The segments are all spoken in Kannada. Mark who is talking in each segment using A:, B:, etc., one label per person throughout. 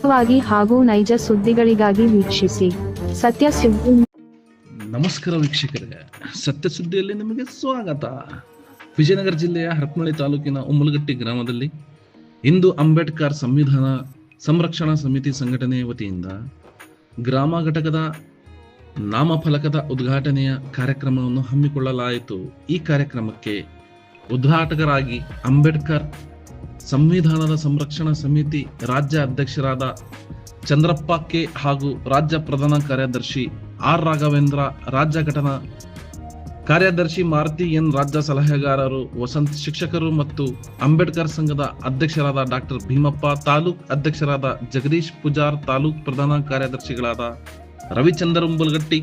A: ನಿಖರವಾಗಿ ಹಾಗೂ ನೈಜ ಸುದ್ದಿಗಳಿಗಾಗಿ ವೀಕ್ಷಿಸಿ ಸತ್ಯ ಸುದ್ದಿ.
B: ನಮಸ್ಕಾರ ವೀಕ್ಷಕರೇ, ಸತ್ಯ ಸುದ್ದಿಯಲ್ಲಿ ನಿಮಗೆ ಸ್ವಾಗತ. ವಿಜಯನಗರ ಜಿಲ್ಲೆಯ ಹರಪನಹಳ್ಳಿ ತಾಲೂಕಿನ ಉಮ್ಮಲಗಟ್ಟಿ ಗ್ರಾಮದಲ್ಲಿ ಇಂದು ಅಂಬೇಡ್ಕರ್ ಸಂವಿಧಾನ ಸಂರಕ್ಷಣಾ ಸಮಿತಿ ಸಂಘಟನೆಯ ವತಿಯಿಂದ ಗ್ರಾಮ ಘಟಕದ ನಾಮಫಲಕದ ಉದ್ಘಾಟನೆಯ ಕಾರ್ಯಕ್ರಮವನ್ನು ಹಮ್ಮಿಕೊಳ್ಳಲಾಯಿತು. ಈ ಕಾರ್ಯಕ್ರಮಕ್ಕೆ ಉದ್ಘಾಟಕರಾಗಿ ಅಂಬೇಡ್ಕರ್ ಸಂವಿಧಾನದ ಸಂರಕ್ಷಣಾ ಸಮಿತಿ ರಾಜ್ಯ ಅಧ್ಯಕ್ಷರಾದ ಚಂದ್ರಪ್ಪ ಕೆ ಹಾಗೂ ರಾಜ್ಯ ಪ್ರಧಾನ ಕಾರ್ಯದರ್ಶಿ ಆರ್ ರಾಘವೇಂದ್ರ, ರಾಜ್ಯ ಘಟನಾ ಕಾರ್ಯದರ್ಶಿ ಮಾರುತಿ ಎನ್, ರಾಜ್ಯ ಸಲಹೆಗಾರರು ವಸಂತ್, ಶಿಕ್ಷಕರು ಮತ್ತು ಅಂಬೇಡ್ಕರ್ ಸಂಘದ ಅಧ್ಯಕ್ಷರಾದ ಡಾಕ್ಟರ್ ಭೀಮಪ್ಪ, ತಾಲೂಕ್ ಅಧ್ಯಕ್ಷರಾದ ಜಗದೀಶ್ ಪೂಜಾರ್, ತಾಲೂಕ್ ಪ್ರಧಾನ ಕಾರ್ಯದರ್ಶಿಗಳಾದ ರವಿಚಂದ್ರ ಉಂಬಲಗಟ್ಟಿ,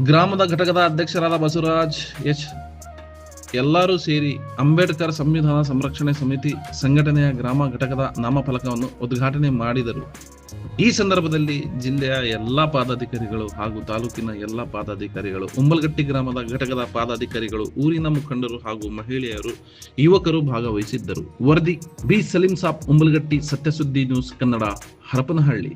B: ಗ್ರಾಮದ ಘಟಕದ ಅಧ್ಯಕ್ಷರಾದ ಬಸವರಾಜ್ ಎಚ್ ಎಲ್ಲರೂ ಸೇರಿ ಅಂಬೇಡ್ಕರ್ ಸಂವಿಧಾನ ಸಂರಕ್ಷಣೆ ಸಮಿತಿ ಸಂಘಟನೆಯ ಗ್ರಾಮ ಘಟಕದ ನಾಮಫಲಕವನ್ನು ಉದ್ಘಾಟನೆ ಮಾಡಿದರು. ಈ ಸಂದರ್ಭದಲ್ಲಿ ಜಿಲ್ಲೆಯ ಎಲ್ಲಾ ಪದಾಧಿಕಾರಿಗಳು ಹಾಗೂ ತಾಲೂಕಿನ ಎಲ್ಲಾ ಪದಾಧಿಕಾರಿಗಳು, ಉಂಬಲಗಟ್ಟಿ ಗ್ರಾಮದ ಘಟಕದ ಪದಾಧಿಕಾರಿಗಳು, ಊರಿನ ಮುಖಂಡರು ಹಾಗೂ ಮಹಿಳೆಯರು, ಯುವಕರು ಭಾಗವಹಿಸಿದ್ದರು. ವರದಿ ಬಿ ಸಲೀಂ ಸಾಬ್, ಉಂಬಲಗಟ್ಟಿ, ಸತ್ಯಸುದ್ದಿ ನ್ಯೂಸ್ ಕನ್ನಡ, ಹರಪನಹಳ್ಳಿ.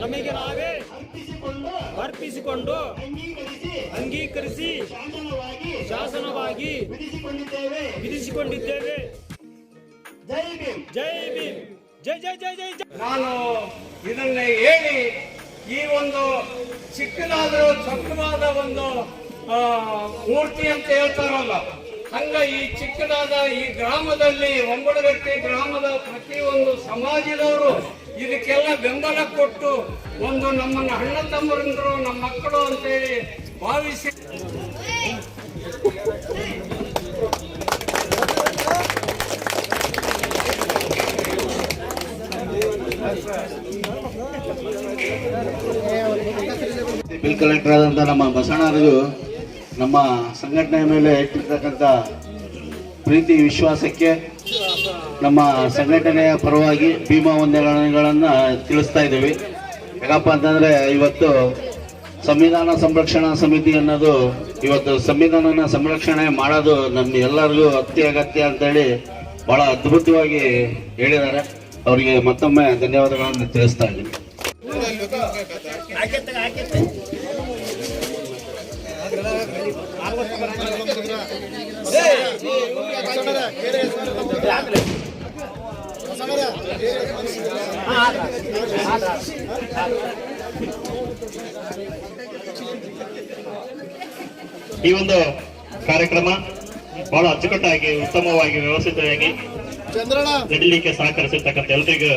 C: ನಮಗೆ ನಾವೇ ಅರ್ಪಿಸಿಕೊಂಡು ಅಂಗೀಕರಿಸಿ ಶಾಸನವಾಗಿ ವಿಧಿಸಿಕೊಂಡಿದ್ದೇವೆ. ಜೈ ಭೀಮ್, ಜೈ ಭೀಮ್, ಜೈ ಜೈ ಜೈ ಜೈ ಜೈ.
D: ನಾನು ಇದನ್ನ ಹೇಳಿ ಈ ಒಂದು ಚಿಕ್ಕದಾದರೂ ಚೊಕ್ಕವಾದ ಒಂದು ಮೂರ್ತಿ ಅಂತ ಹೇಳ್ತಾರಲ್ಲ, ಹಂಗ ಈ ಚಿಕ್ಕದಾದ ಈ ಗ್ರಾಮದಲ್ಲಿ ಒಂಬಳಗಟ್ಟಿ ಗ್ರಾಮದ ಪ್ರತಿಯೊಂದು ಸಮಾಜದವರು ಇದಕ್ಕೆಲ್ಲ ಬೆಂಬಲ ಕೊಟ್ಟು ಒಂದು ನಮ್ಮನ್ನ ಅಣ್ಣ ತಮ್ಮರಂದ್ರು ನಮ್ಮ ಮಕ್ಕಳು ಅಂತೇಳಿ ಭಾವಿಸಿ
E: ಬಿಲ್ ಕಲೆಕ್ಟರ್ ಆದಂತ ನಮ್ಮ ಬಸಣ್ಣರಿಗೂ ನಮ್ಮ ಸಂಘಟನೆಯ ಮೇಲೆ ಇಟ್ಟಿರ್ತಕ್ಕಂಥ ಪ್ರೀತಿ ವಿಶ್ವಾಸಕ್ಕೆ ನಮ್ಮ ಸಂಘಟನೆಯ ಪರವಾಗಿ ಭೀಮಾ ವಂದನೆಗಳನ್ನ ತಿಳಿಸ್ತಾ ಇದ್ದೀವಿ. ಯಾಕಪ್ಪ ಅಂತಂದ್ರೆ ಇವತ್ತು ಸಂವಿಧಾನ ಸಂರಕ್ಷಣಾ ಸಮಿತಿ ಅನ್ನೋದು ಇವತ್ತು ಸಂವಿಧಾನನ ಸಂರಕ್ಷಣೆ ಮಾಡೋದು ನಮ್ಮ ಎಲ್ಲರಿಗೂ ಅತ್ಯಗತ್ಯ ಅಂತೇಳಿ ಬಹಳ ಅದ್ಭುತವಾಗಿ ಹೇಳಿದ್ದಾರೆ. ಅವರಿಗೆ ಮತ್ತೊಮ್ಮೆ ಧನ್ಯವಾದಗಳನ್ನು ತಿಳಿಸ್ತಾ ಇದ್ದೀನಿ.
F: ಈ ಒಂದು ಕಾರ್ಯಕ್ರಮ ಬಹಳ ಅಚ್ಚುಕಟ್ಟಾಗಿ ಉತ್ತಮವಾಗಿ ವ್ಯವಸ್ಥಿತವಾಗಿ ನಡೀಲಿಕ್ಕೆ ಸಹಕರಿಸಿರ್ತಕ್ಕಂಥ ಎಲ್ರಿಗೂ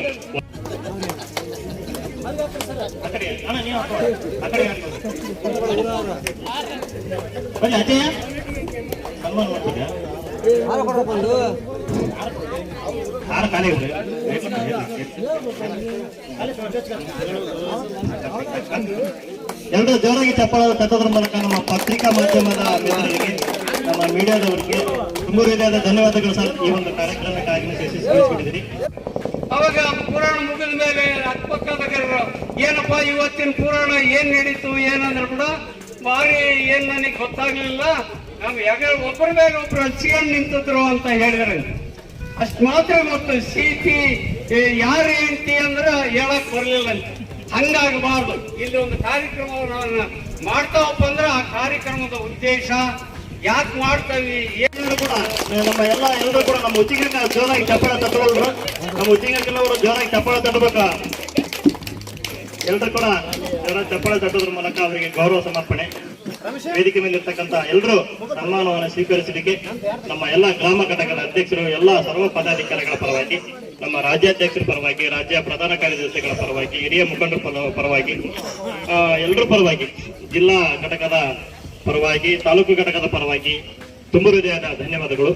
F: ಎಲ್ಲರೂ ಜೋರಾಗಿ ಚಪ್ಪಾಳೆ ತಟ್ಟೋದ್ರ ಮೂಲಕ ನಮ್ಮ ಪತ್ರಿಕಾ ಮಾಧ್ಯಮದ ಮಿತ್ರರಿಗೆ, ನಮ್ಮ ಮೀಡಿಯಾದವರಿಗೆ ತುಂಬ ರೀತಿಯಾದ ಧನ್ಯವಾದಗಳು ಸರ್. ಈ ಒಂದು ಕಾರ್ಯಕ್ರಮಕ್ಕೆ ಆಗಮಿಸಿ ಯಶಸ್ವಿಗೊಳಿಸಿದ್ದೀರಿ.
D: ಅವಾಗ ಪುರಾಣ ಮುಗಿದ ಮೇಲೆ ಅಕ್ಕಪಕ್ಕದ ಏನಪ್ಪಾ ಇವತ್ತಿನ ಪುರಾಣ ಏನ್ ನಡೀತು ಏನಂದ್ರೆ ಕೂಡ ಭಾರಿ ಏನ್ ನನಗೆ ಗೊತ್ತಾಗ್ಲಿಲ್ಲ, ನಮ್ ಒಬ್ಬರ ಮೇಲೆ ಒಬ್ರು ಹಚ್ಚಿಕೊಂಡು ನಿಂತಿದ್ರು ಅಂತ ಹೇಳಿದ್ರೆ ಅಷ್ಟ್ ಮಾತ್ರ ಗೊತ್ತು. ಸೀತಿ ಯಾರು ಹೆಂಡತಿ ಅಂದ್ರೆ ಹೇಳಕ್ ಬರ್ಲಿಲ್ಲ ಅಂತ. ಹಂಗಾಗಬಾರ್ದು. ಇಲ್ಲಿ ಒಂದು ಕಾರ್ಯಕ್ರಮವನ್ನು ಮಾಡ್ತಾವಪ್ಪ ಅಂದ್ರೆ ಆ ಕಾರ್ಯಕ್ರಮದ ಉದ್ದೇಶ ಯಾಕೆ ಮಾಡ್ತಾವಿ
F: ಎಲ್ಲರೂ ಕೂಡ ಎಲ್ಲರೂ ಕೂಡ ನಮ್ಮ ಉಚ್ಚಿಗಿನ ಜೋರಾಗಿ ಚಪ್ಪಾಳೆ ತಟ್ಟೋಲ್ರು. ನಮ್ಮ ಉಚ್ಚಿಗಿನವರು ಜೋರಾಗಿ ಚಪ್ಪಾಳೆ ತಟ್ಟಬೇಕಾ? ಎಲ್ಲರೂ ಕೂಡ ಚಪ್ಪಾಳೆ ತಟ್ಟೋದ್ರ ಮೂಲಕ ಅವರಿಗೆ ಗೌರವ ಸಮರ್ಪಣೆ. ವೇದಿಕೆ ಮೇಲೆ ಇರ್ತಕ್ಕಂಥ ಎಲ್ಲರೂ ಸನ್ಮಾನವನ್ನು ಸ್ವೀಕರಿಸಲಿಕ್ಕೆ ನಮ್ಮ ಎಲ್ಲ ಗ್ರಾಮ ಘಟಕದ ಅಧ್ಯಕ್ಷರು, ಎಲ್ಲ ಸರ್ವ ಪದಾಧಿಕಾರಿಗಳ ಪರವಾಗಿ ನಮ್ಮ ರಾಜ್ಯಾಧ್ಯಕ್ಷರ ಪರವಾಗಿ, ರಾಜ್ಯ ಪ್ರಧಾನ ಕಾರ್ಯದರ್ಶಿಗಳ ಪರವಾಗಿ, ಹಿರಿಯ ಮುಖಂಡರ ಪರವಾಗಿ, ಎಲ್ಲರ ಪರವಾಗಿ, ಜಿಲ್ಲಾ ಘಟಕದ ಪರವಾಗಿ, ತಾಲೂಕು ಘಟಕದ ಪರವಾಗಿ ತುಂಬ ಹೃದಯದ ಧನ್ಯವಾದಗಳು.